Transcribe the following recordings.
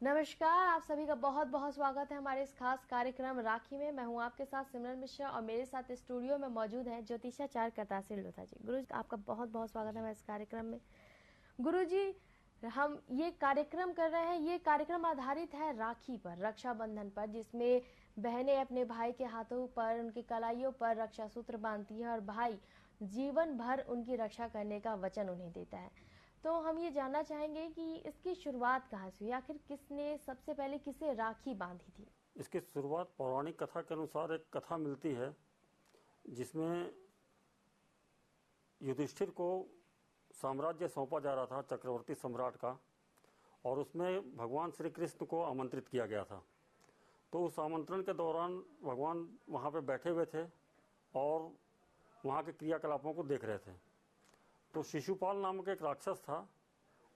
नमस्कार, आप सभी का बहुत बहुत स्वागत है हमारे इस खास कार्यक्रम राखी में। मैं हूं आपके साथ सिमरन मिश्रा और मेरे साथ स्टूडियो में मौजूद हैं ज्योतिषाचार्य करतासिर लोथा जी। गुरु जी, आपका बहुत बहुत स्वागत है हमारे इस कार्यक्रम में। गुरु जी, हम ये कार्यक्रम कर रहे हैं, ये कार्यक्रम आधारित है राखी पर, रक्षाबंधन पर, जिसमें बहनें अपने भाई के हाथों पर, उनकी कलाइयों पर रक्षा सूत्र बांधती है और भाई जीवन भर उनकी रक्षा करने का वचन उन्हें देता है। तो हम ये जानना चाहेंगे कि इसकी शुरुआत कहाँ से हुई, आखिर किसने सबसे पहले किसे राखी बांधी थी? इसकी शुरुआत पौराणिक कथा के अनुसार एक कथा मिलती है जिसमें युधिष्ठिर को साम्राज्य सौंपा जा रहा था चक्रवर्ती सम्राट का, और उसमें भगवान श्री कृष्ण को आमंत्रित किया गया था। तो उस आमंत्रण के दौरान भगवान वहाँ पे बैठे हुए थे और वहाँ के क्रियाकलापों को देख रहे थे। तो शिशुपाल नामक एक राक्षस था,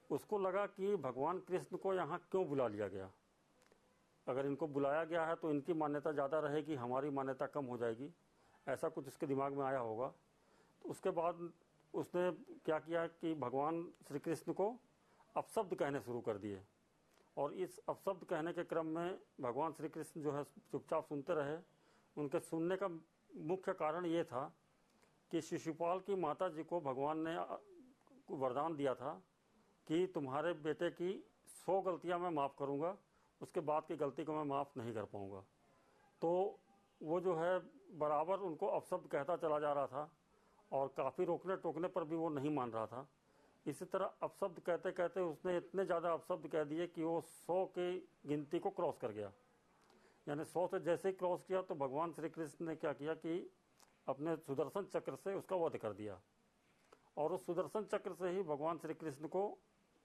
उसको लगा कि भगवान कृष्ण को यहाँ क्यों बुला लिया गया। अगर इनको बुलाया गया है तो इनकी मान्यता ज़्यादा रहेगी, हमारी मान्यता कम हो जाएगी, ऐसा कुछ इसके दिमाग में आया होगा। तो उसके बाद उसने क्या किया कि भगवान श्री कृष्ण को अपशब्द कहने शुरू कर दिए, और इस अपशब्द कहने के क्रम में भगवान श्री कृष्ण जो है चुपचाप सुनते रहे। उनके सुनने का मुख्य कारण ये था कि शिशुपाल की माता जी को भगवान ने वरदान दिया था कि तुम्हारे बेटे की 100 गलतियां मैं माफ़ करूंगा, उसके बाद की गलती को मैं माफ़ नहीं कर पाऊंगा। तो वो जो है बराबर उनको अपशब्द कहता चला जा रहा था, और काफ़ी रोकने टोकने पर भी वो नहीं मान रहा था। इसी तरह अपशब्द कहते कहते उसने इतने ज़्यादा अपशब्द कह दिए कि वो 100 की गिनती को क्रॉस कर गया। यानी 100 से जैसे ही क्रॉस किया तो भगवान श्री कृष्ण ने क्या किया कि अपने सुदर्शन चक्र से उसका वध कर दिया, और उस सुदर्शन चक्र से ही भगवान श्री कृष्ण को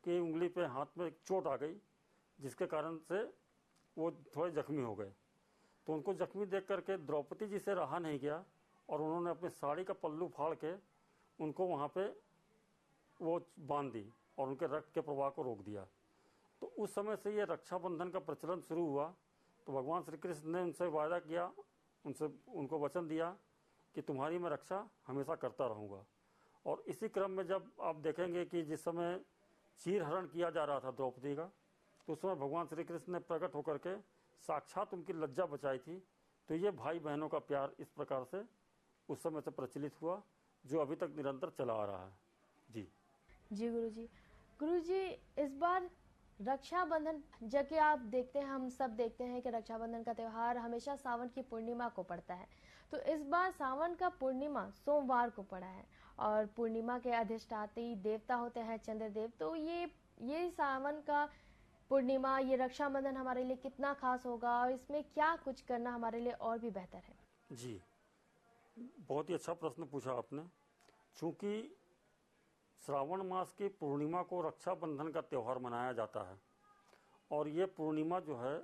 की उंगली पे हाथ में एक चोट आ गई, जिसके कारण से वो थोड़े जख्मी हो गए। तो उनको जख्मी देख करके द्रौपदी जी से रहा नहीं गया, और उन्होंने अपनी साड़ी का पल्लू फाड़ के उनको वहाँ पे वो बांध दी और उनके रक्त के प्रवाह को रोक दिया। तो उस समय से ये रक्षाबंधन का प्रचलन शुरू हुआ। तो भगवान श्री कृष्ण ने उनसे वायदा किया, उनको वचन दिया कि तुम्हारी मैं रक्षा हमेशा करता रहूँगा। और इसी क्रम में जब आप देखेंगे कि जिस समय चीर हरण किया जा रहा था द्रौपदी का, तो उस समय भगवान श्री कृष्ण ने प्रकट होकर के साक्षात उनकी लज्जा बचाई थी। तो ये भाई बहनों का प्यार इस प्रकार से उस समय से प्रचलित हुआ, जो अभी तक निरंतर चला आ रहा है। जी गुरु जी, इस बार रक्षाबंधन, जब कि आप देखते हैं, हम सब देखते हैं कि रक्षाबंधन का त्यौहार हमेशा सावन की पूर्णिमा को पड़ता है। तो इस बार सावन का पूर्णिमा सोमवार को पड़ा है, और पूर्णिमा के अधिष्ठात्री देवता होते हैं चंद्रदेव। तो ये सावन का पूर्णिमा, ये रक्षाबंधन हमारे लिए कितना खास होगा, और इसमें क्या कुछ करना हमारे लिए और भी बेहतर है? जी, बहुत ही अच्छा प्रश्न पूछा आपने। चूंकि श्रावण मास की पूर्णिमा को रक्षाबंधन का त्यौहार मनाया जाता है, और ये पूर्णिमा जो है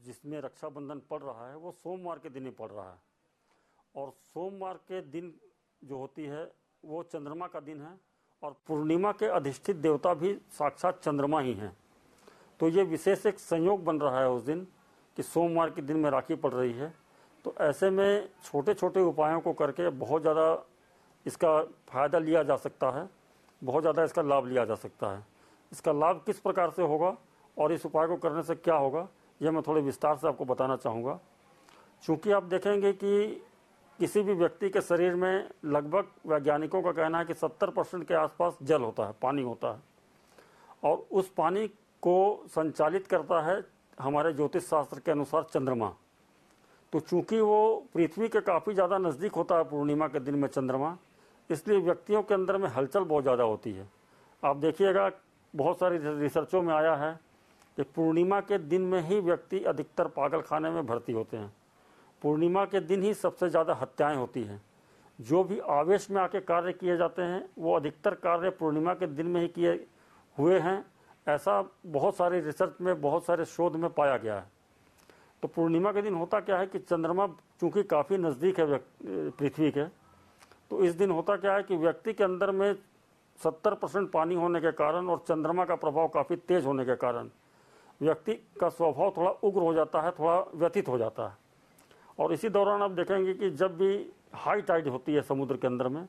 जिसमें रक्षाबंधन पड़ रहा है वो सोमवार के दिन ही पड़ रहा है, और सोमवार के दिन जो होती है वो चंद्रमा का दिन है, और पूर्णिमा के अधिष्ठित देवता भी साक्षात चंद्रमा ही हैं। तो ये विशेष एक संयोग बन रहा है उस दिन कि सोमवार के दिन में राखी पड़ रही है। तो ऐसे में छोटे छोटे उपायों को करके बहुत ज़्यादा इसका फायदा लिया जा सकता है, बहुत ज़्यादा इसका लाभ लिया जा सकता है। इसका लाभ किस प्रकार से होगा और इस उपाय को करने से क्या होगा, यह मैं थोड़े विस्तार से आपको बताना चाहूँगा। चूँकि आप देखेंगे कि किसी भी व्यक्ति के शरीर में लगभग वैज्ञानिकों का कहना है कि 70% के आसपास जल होता है, पानी होता है, और उस पानी को संचालित करता है हमारे ज्योतिष शास्त्र के अनुसार चंद्रमा। तो चूंकि वो पृथ्वी के काफ़ी ज़्यादा नज़दीक होता है पूर्णिमा के दिन में चंद्रमा, इसलिए व्यक्तियों के अंदर में हलचल बहुत ज़्यादा होती है। आप देखिएगा बहुत सारी रिसर्चों में आया है कि पूर्णिमा के दिन में ही व्यक्ति अधिकतर पागल खाने में भर्ती होते हैं। पूर्णिमा के दिन ही सबसे ज़्यादा हत्याएं होती हैं। जो भी आवेश में आके कार्य किए जाते हैं वो अधिकतर कार्य पूर्णिमा के दिन में ही किए हुए हैं, ऐसा बहुत सारे रिसर्च में, बहुत सारे शोध में पाया गया है। तो पूर्णिमा के दिन होता क्या है कि चंद्रमा चूंकि काफ़ी नज़दीक है पृथ्वी के, तो इस दिन होता क्या है कि व्यक्ति के अंदर में 70% पानी होने के कारण और चंद्रमा का प्रभाव काफ़ी तेज होने के कारण व्यक्ति का स्वभाव थोड़ा उग्र हो जाता है, थोड़ा व्यथित हो जाता है। और इसी दौरान आप देखेंगे कि जब भी हाई टाइड होती है समुद्र के अंदर में,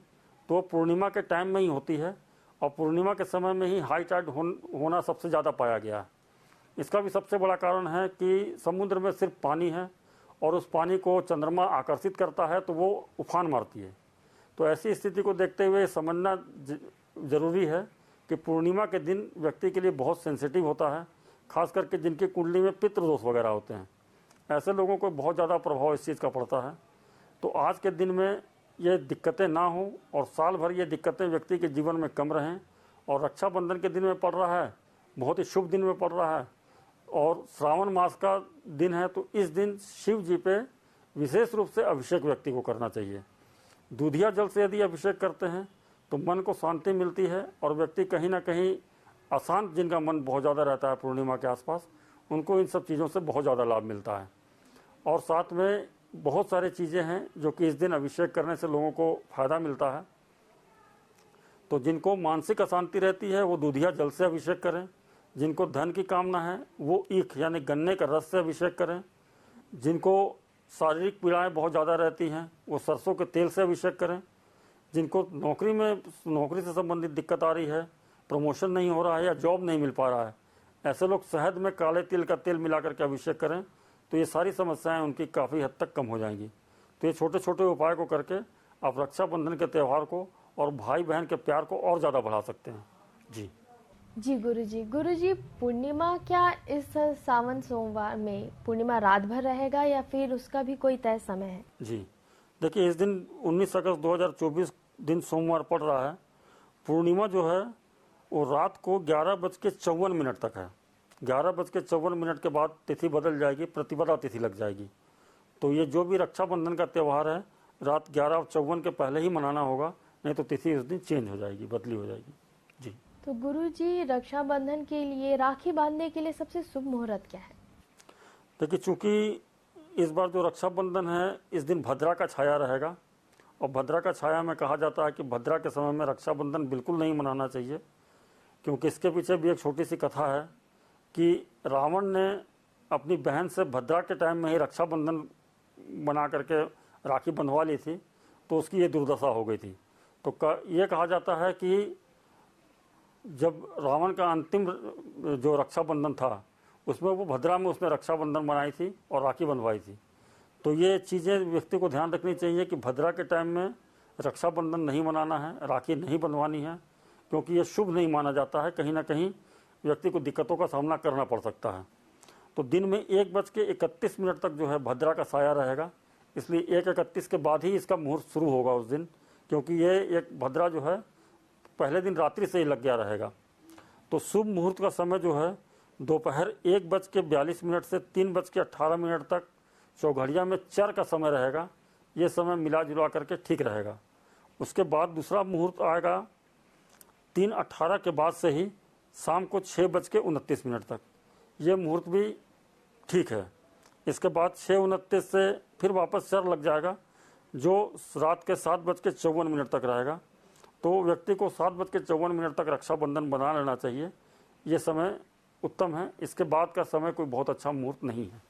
तो पूर्णिमा के टाइम में ही होती है, और पूर्णिमा के समय में ही हाई टाइड होना सबसे ज़्यादा पाया गया है। इसका भी सबसे बड़ा कारण है कि समुद्र में सिर्फ पानी है और उस पानी को चंद्रमा आकर्षित करता है तो वो उफान मारती है। तो ऐसी स्थिति को देखते हुए समझना जरूरी है कि पूर्णिमा के दिन व्यक्ति के लिए बहुत सेंसिटिव होता है, खास करके जिनकी कुंडली में पितृदोष वगैरह होते हैं। ऐसे लोगों को बहुत ज़्यादा प्रभाव इस चीज़ का पड़ता है। तो आज के दिन में ये दिक्कतें ना हों और साल भर ये दिक्कतें व्यक्ति के जीवन में कम रहें। और रक्षाबंधन के दिन में पड़ रहा है, बहुत ही शुभ दिन में पड़ रहा है और श्रावण मास का दिन है, तो इस दिन शिव जी पे विशेष रूप से अभिषेक व्यक्ति को करना चाहिए। दूधिया जल से यदि अभिषेक करते हैं तो मन को शांति मिलती है और व्यक्ति कहीं ना कहीं अशांत, जिनका मन बहुत ज़्यादा रहता है पूर्णिमा के आसपास, उनको इन सब चीज़ों से बहुत ज़्यादा लाभ मिलता है। और साथ में बहुत सारी चीज़ें हैं जो कि इस दिन अभिषेक करने से लोगों को फ़ायदा मिलता है। तो जिनको मानसिक अशांति रहती है वो दूधिया जल से अभिषेक करें। जिनको धन की कामना है वो ईख यानी गन्ने का रस से अभिषेक करें। जिनको शारीरिक पीड़ाएं बहुत ज़्यादा रहती हैं वो सरसों के तेल से अभिषेक करें। जिनको नौकरी से संबंधित दिक्कत आ रही है, प्रमोशन नहीं हो रहा है या जॉब नहीं मिल पा रहा है, ऐसे लोग शहद में काले तिल का तेल मिला करके अभिषेक करें तो ये सारी समस्याएं उनकी काफ़ी हद तक कम हो जाएंगी। तो ये छोटे छोटे उपाय को करके आप रक्षाबंधन के त्यौहार को और भाई बहन के प्यार को और ज़्यादा बढ़ा सकते हैं। जी गुरुजी, पूर्णिमा क्या इस सावन सोमवार में पूर्णिमा रात भर रहेगा या फिर उसका भी कोई तय समय है? जी देखिए, इस दिन 19 अगस्त 2024 दिन सोमवार पड़ रहा है। पूर्णिमा जो है वो रात को 11:54 तक है। 11:54 के बाद तिथि बदल जाएगी, प्रतिपदा तिथि लग जाएगी। तो ये जो भी रक्षाबंधन का त्यौहार है रात 11:54 के पहले ही मनाना होगा, नहीं तो तिथि उस दिन चेंज हो जाएगी, बदली हो जाएगी। जी तो गुरुजी, रक्षाबंधन के लिए, राखी बांधने के लिए सबसे शुभ मुहूर्त क्या है? देखिए, चूंकि इस बार जो रक्षाबंधन है इस दिन भद्रा का छाया रहेगा और भद्रा का छाया में कहा जाता है कि भद्रा के समय में रक्षाबंधन बिल्कुल नहीं मनाना चाहिए, क्योंकि इसके पीछे भी एक छोटी सी कथा है कि रावण ने अपनी बहन से भद्रा के टाइम में ही रक्षाबंधन बना करके राखी बंधवा ली थी, तो उसकी ये दुर्दशा हो गई थी। तो ये कहा जाता है कि जब रावण का अंतिम जो रक्षाबंधन था उसमें वो भद्रा में उसने रक्षाबंधन बनाई थी और राखी बंधवाई थी। तो ये चीज़ें व्यक्ति को ध्यान रखनी चाहिए कि भद्रा के टाइम में रक्षाबंधन नहीं मनाना है, राखी नहीं बंधवानी है, क्योंकि ये शुभ नहीं माना जाता है। कहीं ना कहीं व्यक्ति को दिक्कतों का सामना करना पड़ सकता है। तो दिन में 1:31 तक जो है भद्रा का साया रहेगा, इसलिए 1:31 के बाद ही इसका मुहूर्त शुरू होगा उस दिन, क्योंकि ये एक भद्रा जो है पहले दिन रात्रि से ही लग गया रहेगा। तो शुभ मुहूर्त का समय जो है दोपहर 1:42 से 3:18 तक चौघड़िया में चर का समय रहेगा। ये समय मिला जुला करके ठीक रहेगा। उसके बाद दूसरा मुहूर्त आएगा 3:18 के बाद से ही शाम को 6:29 तक। ये मुहूर्त भी ठीक है। इसके बाद 6:29 से फिर वापस चर लग जाएगा, जो रात के 7:54 तक रहेगा। तो व्यक्ति को 7:54 तक रक्षाबंधन बना लेना चाहिए। ये समय उत्तम है। इसके बाद का समय कोई बहुत अच्छा मुहूर्त नहीं है।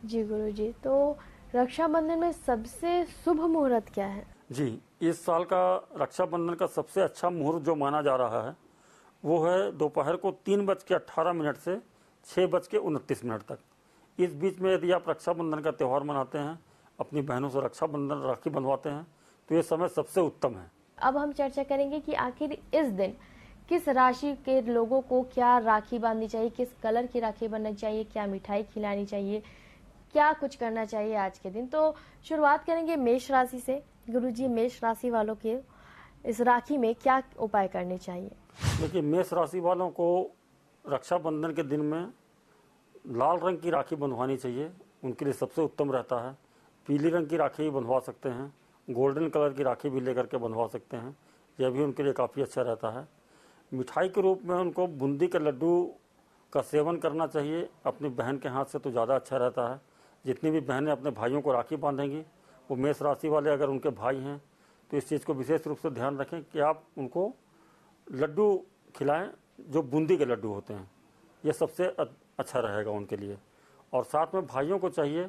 जी गुरुजी, तो रक्षाबंधन में सबसे शुभ मुहूर्त क्या है? जी, इस साल का रक्षाबंधन का सबसे अच्छा मुहूर्त जो माना जा रहा है वो है दोपहर को 3:18 से 6:29 तक। इस बीच में यदि आप रक्षाबंधन का त्यौहार मनाते हैं, अपनी बहनों से रक्षाबंधन राखी बंधवाते हैं, तो ये समय सबसे उत्तम है। अब हम चर्चा करेंगे कि आखिर इस दिन किस राशि के लोगों को क्या राखी बांधनी चाहिए, किस कलर की राखी बांधनी चाहिए, क्या मिठाई खिलानी चाहिए, क्या कुछ करना चाहिए आज के दिन। तो शुरुआत करेंगे मेष राशि से। गुरुजी, मेष राशि वालों के इस राखी में क्या उपाय करने चाहिए? देखिए, मेष राशि वालों को रक्षाबंधन के दिन में लाल रंग की राखी बंधवानी चाहिए, उनके लिए सबसे उत्तम रहता है। पीली रंग की राखी भी बंधवा सकते हैं, गोल्डन कलर की राखी भी लेकर के बंधवा सकते हैं, यह भी उनके लिए काफ़ी अच्छा रहता है। मिठाई के रूप में उनको बूंदी के लड्डू का सेवन करना चाहिए अपनी बहन के हाथ से, तो ज़्यादा अच्छा रहता है। जितनी भी बहनें अपने भाइयों को राखी बांधेंगी, वो मेष राशि वाले अगर उनके भाई हैं तो इस चीज़ को विशेष रूप से ध्यान रखें कि आप उनको लड्डू खिलाएं जो बूंदी के लड्डू होते हैं, ये सबसे अच्छा रहेगा उनके लिए। और साथ में भाइयों को चाहिए,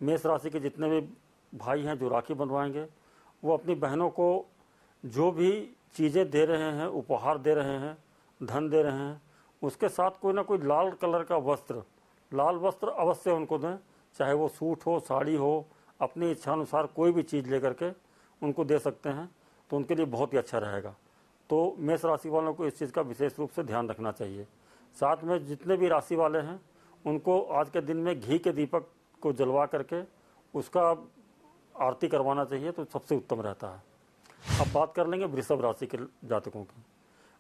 मेष राशि के जितने भी भाई हैं जो राखी बंधवाएंगे, वो अपनी बहनों को जो भी चीज़ें दे रहे हैं, उपहार दे रहे हैं, धन दे रहे हैं, उसके साथ कोई ना कोई लाल कलर का वस्त्र, लाल वस्त्र अवश्य उनको दें, चाहे वो सूट हो, साड़ी हो, अपनी इच्छा अनुसार कोई भी चीज़ लेकर के उनको दे सकते हैं, तो उनके लिए बहुत ही अच्छा रहेगा। तो मेष राशि वालों को इस चीज़ का विशेष रूप से ध्यान रखना चाहिए। साथ में जितने भी राशि वाले हैं उनको आज के दिन में घी के दीपक को जलवा करके उसका आरती करवाना चाहिए, तो सबसे उत्तम रहता है। अब बात कर लेंगे वृषभ राशि के जातकों की।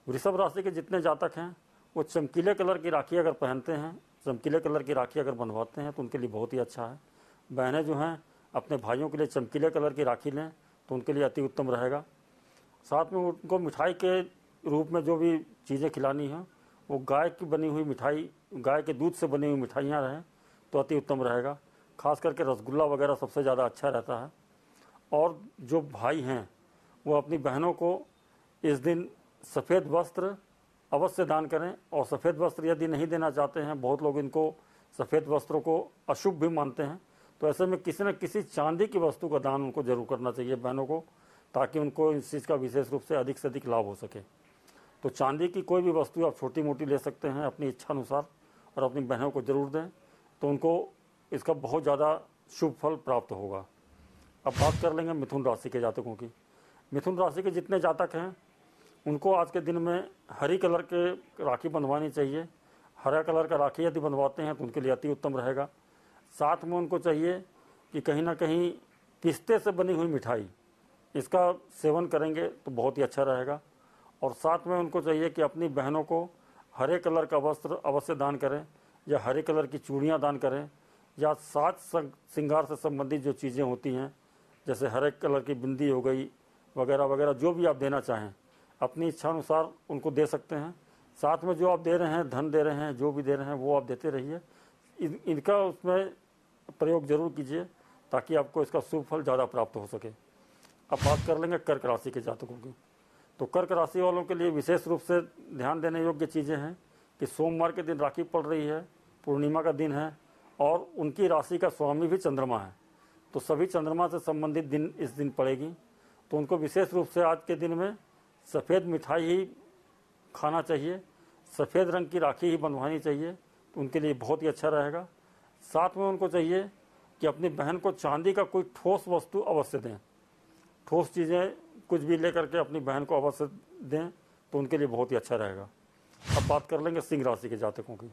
वृषभ राशि के जितने जातक हैं वो चमकीले कलर की राखी अगर पहनते हैं, चमकीले कलर की राखी अगर बनवाते हैं तो उनके लिए बहुत ही अच्छा है। बहनें जो हैं अपने भाइयों के लिए चमकीले कलर की राखी लें तो उनके लिए अति उत्तम रहेगा। साथ में उनको मिठाई के रूप में जो भी चीज़ें खिलानी हैं वो गाय की बनी हुई मिठाई, गाय के दूध से बनी हुई मिठाइयाँ रहें तो अति उत्तम रहेगा। खास करके रसगुल्ला वगैरह सबसे ज़्यादा अच्छा रहता है। और जो भाई हैं वो अपनी बहनों को इस दिन सफ़ेद वस्त्र अवश्य दान करें। और सफ़ेद वस्त्र यदि नहीं देना चाहते हैं, बहुत लोग इनको सफ़ेद वस्त्रों को अशुभ भी मानते हैं, तो ऐसे में किसी न किसी चांदी की वस्तु का दान उनको जरूर करना चाहिए बहनों को, ताकि उनको इस चीज़ का विशेष रूप से अधिक लाभ हो सके। तो चांदी की कोई भी वस्तु आप छोटी मोटी ले सकते हैं अपनी इच्छा अनुसार और अपनी बहनों को जरूर दें, तो उनको इसका बहुत ज़्यादा शुभ फल प्राप्त होगा। अब बात कर लेंगे मिथुन राशि के जातकों की। मिथुन राशि के जितने जातक हैं उनको आज के दिन में हरी कलर के राखी बंधवानी चाहिए। हरा कलर का राखी यदि बंधवाते हैं तो उनके लिए अति उत्तम रहेगा। साथ में उनको चाहिए कि कहीं ना कहीं पिस्ते से बनी हुई मिठाई, इसका सेवन करेंगे तो बहुत ही अच्छा रहेगा। और साथ में उनको चाहिए कि अपनी बहनों को हरे कलर का वस्त्र अवश्य दान करें, या हरे कलर की चूड़ियाँ दान करें, या साज श्रृंगार से संबंधित जो चीज़ें होती हैं जैसे हरे कलर की बिंदी हो गई वगैरह वगैरह, जो भी आप देना चाहें अपनी इच्छा अनुसार उनको दे सकते हैं। साथ में जो आप दे रहे हैं, धन दे रहे हैं, जो भी दे रहे हैं वो आप देते रहिए, इनका उसमें प्रयोग जरूर कीजिए ताकि आपको इसका शुभ फल ज़्यादा प्राप्त हो सके। अब बात कर लेंगे कर्क राशि के जातकों की। तो कर्क राशि वालों के लिए विशेष रूप से ध्यान देने योग्य चीज़ें हैं कि सोमवार के दिन राखी पड़ रही है, पूर्णिमा का दिन है और उनकी राशि का स्वामी भी चंद्रमा है, तो सभी चंद्रमा से संबंधित दिन इस दिन पड़ेगी। तो उनको विशेष रूप से आज के दिन में सफ़ेद मिठाई ही खाना चाहिए, सफ़ेद रंग की राखी ही बंधवानी चाहिए, तो उनके लिए बहुत ही अच्छा रहेगा। साथ में उनको चाहिए कि अपनी बहन को चांदी का कोई ठोस वस्तु अवश्य दें, ठोस चीज़ें कुछ भी लेकर के अपनी बहन को अवश्य दें, तो उनके लिए बहुत ही अच्छा रहेगा। अब बात कर लेंगे सिंह राशि के जातकों की।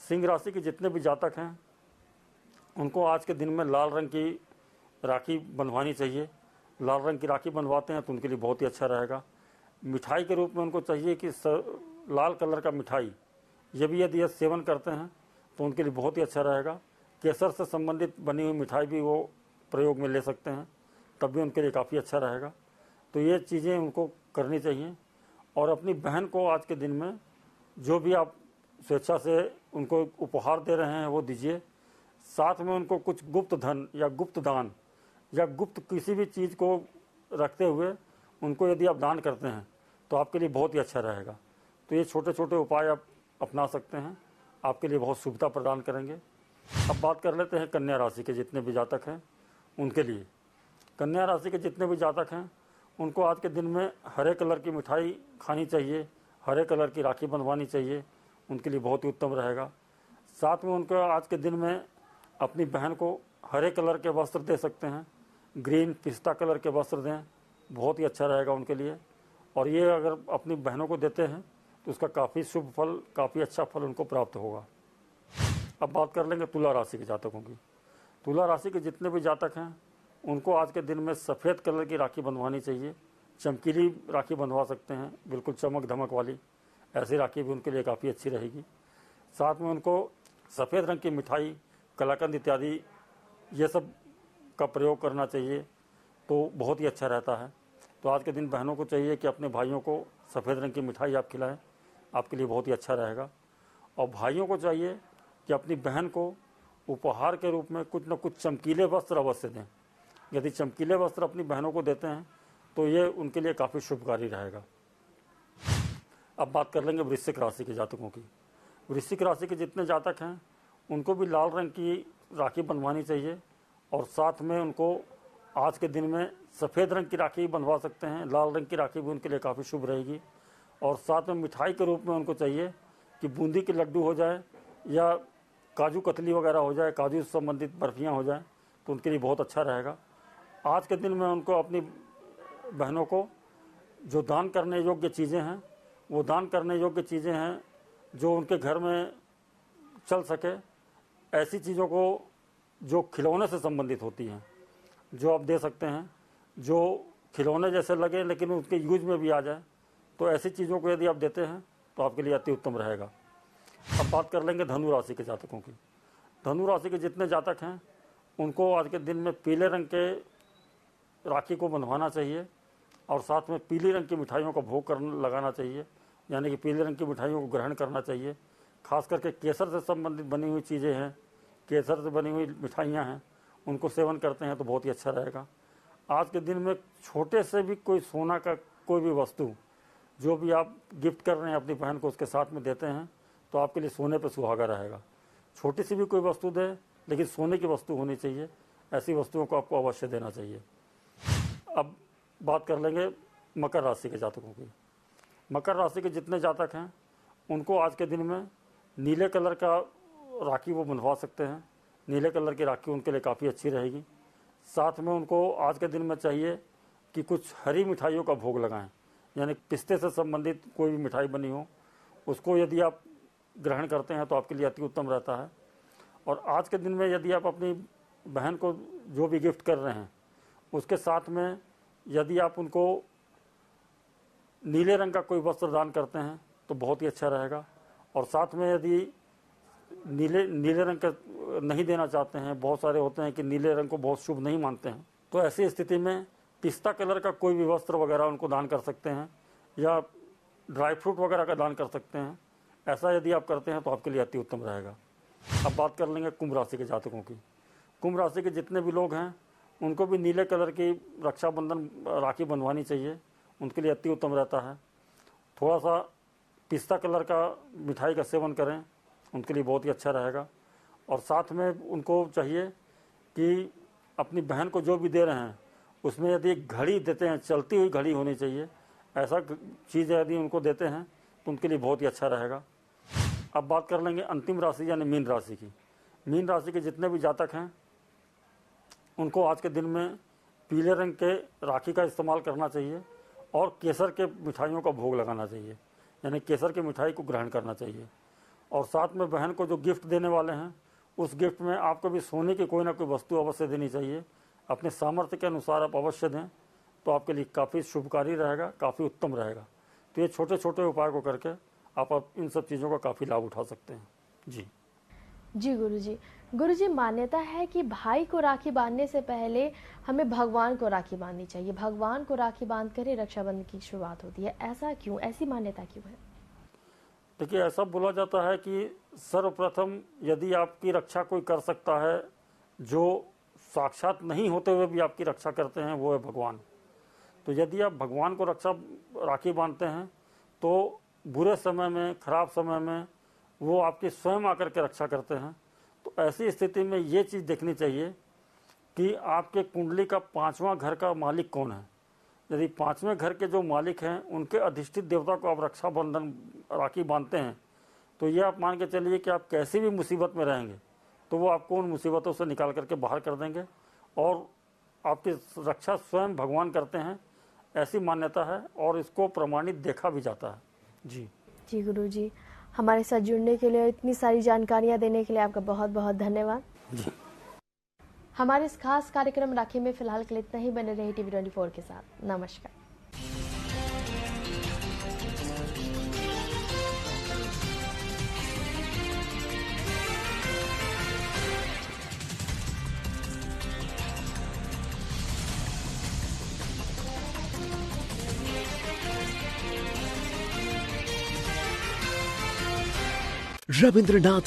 सिंह राशि के जितने भी जातक हैं उनको आज के दिन में लाल रंग की राखी बंधवानी चाहिए। लाल रंग की राखी बंधवाते हैं तो उनके लिए बहुत ही अच्छा रहेगा। मिठाई के रूप में उनको चाहिए कि लाल कलर का मिठाई ये भी यदि सेवन करते हैं तो उनके लिए बहुत ही अच्छा रहेगा। केसर से संबंधित बनी हुई मिठाई भी वो प्रयोग में ले सकते हैं, तब भी उनके लिए काफ़ी अच्छा रहेगा। तो ये चीज़ें उनको करनी चाहिए। और अपनी बहन को आज के दिन में जो भी आप स्वेच्छा से उनको उपहार दे रहे हैं वो दीजिए। साथ में उनको कुछ गुप्त धन या गुप्त दान या गुप्त किसी भी चीज़ को रखते हुए उनको यदि आप दान करते हैं तो आपके लिए बहुत ही अच्छा रहेगा। तो ये छोटे छोटे उपाय आप अपना सकते हैं, आपके लिए बहुत शुभता प्रदान करेंगे। अब बात कर लेते हैं कन्या राशि के जितने भी जातक हैं उनके लिए। कन्या राशि के जितने भी जातक हैं उनको आज के दिन में हरे कलर की मिठाई खानी चाहिए, हरे कलर की राखी बंधवानी चाहिए, उनके लिए बहुत ही उत्तम रहेगा। साथ में उनको आज के दिन में अपनी बहन को हरे कलर के वस्त्र दे सकते हैं, ग्रीन पिस्ता कलर के वस्त्र दें, बहुत ही अच्छा रहेगा उनके लिए। और ये अगर अपनी बहनों को देते हैं तो उसका काफ़ी शुभ फल, काफ़ी अच्छा फल उनको प्राप्त होगा। अब बात कर लेंगे तुला राशि के जातकों की। तुला राशि के जितने भी जातक हैं उनको आज के दिन में सफ़ेद कलर की राखी बंधवानी चाहिए। चमकीली राखी बंधवा सकते हैं, बिल्कुल चमक धमक वाली, ऐसी राखी भी उनके लिए काफ़ी अच्छी रहेगी। साथ में उनको सफ़ेद रंग की मिठाई, कलाकंद इत्यादि ये सब का प्रयोग करना चाहिए, तो बहुत ही अच्छा रहता है। तो आज के दिन बहनों को चाहिए कि अपने भाइयों को सफ़ेद रंग की मिठाई आप खिलाएं, आपके लिए बहुत ही अच्छा रहेगा। और भाइयों को चाहिए कि अपनी बहन को उपहार के रूप में कुछ न कुछ चमकीले वस्त्र अवश्य दें। यदि चमकीले वस्त्र अपनी बहनों को देते हैं तो ये उनके लिए काफ़ी शुभकारी रहेगा। अब बात कर लेंगे वृश्चिक राशि के जातकों की। वृश्चिक राशि के जितने जातक हैं उनको भी लाल रंग की राखी बंधवानी चाहिए। और साथ में उनको आज के दिन में सफ़ेद रंग की राखी बंधवा सकते हैं, लाल रंग की राखी भी उनके लिए काफ़ी शुभ रहेगी। और साथ में मिठाई के रूप में उनको चाहिए कि बूंदी के लड्डू हो जाए या काजू कतली वगैरह हो जाए, काजू से संबंधित बर्फियाँ हो जाए, तो उनके लिए बहुत अच्छा रहेगा। आज के दिन में उनको अपनी बहनों को जो दान करने योग्य चीज़ें हैं, वो दान करने योग्य चीज़ें हैं जो उनके घर में चल सके, ऐसी चीज़ों को जो खिलौने से संबंधित होती हैं, जो आप दे सकते हैं, जो खिलौने जैसे लगे लेकिन उसके यूज में भी आ जाए, तो ऐसी चीज़ों को यदि आप देते हैं तो आपके लिए अति उत्तम रहेगा। अब बात कर लेंगे धनु राशि के जातकों की। धनु राशि के जितने जातक हैं उनको आज के दिन में पीले रंग के राखी को बंधवाना चाहिए और साथ में पीली रंग की मिठाइयों का भोग लगाना चाहिए, यानी कि पीले रंग की मिठाइयों को ग्रहण करना चाहिए। खास करके केसर से संबंधित बनी हुई चीज़ें हैं, केसर से बनी हुई मिठाइयाँ हैं, उनको सेवन करते हैं तो बहुत ही अच्छा रहेगा। आज के दिन में छोटे से भी कोई सोना का कोई भी वस्तु जो भी आप गिफ्ट कर रहे हैं अपनी बहन को, उसके साथ में देते हैं तो आपके लिए सोने पर सुहागा रहेगा। छोटी सी भी कोई वस्तु दे लेकिन सोने की वस्तु होनी चाहिए, ऐसी वस्तुओं को आपको अवश्य देना चाहिए। अब बात कर लेंगे मकर राशि के जातकों की। मकर राशि के जितने जातक हैं उनको आज के दिन में नीले कलर का राखी वो बंधवा सकते हैं। नीले कलर की राखी उनके लिए काफ़ी अच्छी रहेगी। साथ में उनको आज के दिन में चाहिए कि कुछ हरी मिठाइयों का भोग लगाएं, यानी पिस्ते से संबंधित कोई भी मिठाई बनी हो, उसको यदि आप ग्रहण करते हैं तो आपके लिए अति उत्तम रहता है। और आज के दिन में यदि आप अपनी बहन को जो भी गिफ्ट कर रहे हैं उसके साथ में यदि आप उनको नीले रंग का कोई वस्त्र दान करते हैं तो बहुत ही अच्छा रहेगा। और साथ में यदि नीले रंग का नहीं देना चाहते हैं, बहुत सारे होते हैं कि नीले रंग को बहुत शुभ नहीं मानते हैं, तो ऐसी स्थिति में पिस्ता कलर का कोई भी वस्त्र वगैरह उनको दान कर सकते हैं या ड्राई फ्रूट वगैरह का दान कर सकते हैं। ऐसा यदि आप करते हैं तो आपके लिए अति उत्तम रहेगा। अब बात कर लेंगे कुंभ राशि के जातकों की। कुंभ राशि के जितने भी लोग हैं उनको भी नीले कलर की रक्षाबंधन राखी बंधवानी चाहिए, उनके लिए अति उत्तम रहता है। थोड़ा सा पिस्ता कलर का मिठाई का सेवन करें, उनके लिए बहुत ही अच्छा रहेगा। और साथ में उनको चाहिए कि अपनी बहन को जो भी दे रहे हैं उसमें यदि एक घड़ी देते हैं, चलती हुई घड़ी होनी चाहिए, ऐसा चीज़ यदि उनको देते हैं तो उनके लिए बहुत ही अच्छा रहेगा। अब बात कर लेंगे अंतिम राशि यानी मीन राशि की। मीन राशि के जितने भी जातक हैं उनको आज के दिन में पीले रंग के राखी का इस्तेमाल करना चाहिए और केसर के मिठाइयों का भोग लगाना चाहिए, यानी केसर की मिठाई को ग्रहण करना चाहिए। और साथ में बहन को जो गिफ्ट देने वाले हैं उस गिफ्ट में आपको भी सोने की कोई ना कोई वस्तु अवश्य देनी चाहिए। अपने सामर्थ्य के अनुसार आप अवश्य दें तो आपके लिए काफ़ी शुभकारी रहेगा, काफ़ी उत्तम रहेगा। तो ये छोटे छोटे उपाय को करके आप इन सब चीज़ों का काफ़ी लाभ उठा सकते हैं। जी गुरुजी, मान्यता है कि भाई को राखी बांधने से पहले हमें भगवान को राखी बांधनी चाहिए। भगवान को राखी बांध कर ही रक्षाबंधन की शुरुआत होती है, ऐसा क्यों, ऐसी मान्यता क्यों है? देखिए, ऐसा बोला जाता है कि सर्वप्रथम यदि आपकी रक्षा कोई कर सकता है जो साक्षात नहीं होते हुए भी आपकी रक्षा करते हैं, वो है भगवान। तो यदि आप भगवान को राखी बांधते हैं तो बुरे समय में, खराब समय में वो आपकी स्वयं आकर के रक्षा करते हैं। तो ऐसी स्थिति में ये चीज़ देखनी चाहिए कि आपके कुंडली का 5वां घर का मालिक कौन है। यदि 5वें घर के जो मालिक हैं उनके अधिष्ठित देवता को आप रक्षाबंधन राखी बांधते हैं तो ये आप मान के चलिए कि आप कैसी भी मुसीबत में रहेंगे तो वो आपको उन मुसीबतों से निकाल करके बाहर कर देंगे और आपकी रक्षा स्वयं भगवान करते हैं, ऐसी मान्यता है और इसको प्रमाणित देखा भी जाता है। जी गुरुजी, हमारे साथ जुड़ने के लिए, इतनी सारी जानकारियां देने के लिए आपका बहुत बहुत धन्यवाद। हमारे इस खास कार्यक्रम राखी में फिलहाल के लिए इतना ही। बने रहे TV24 के साथ। नमस्कार। रविंद्रनाथ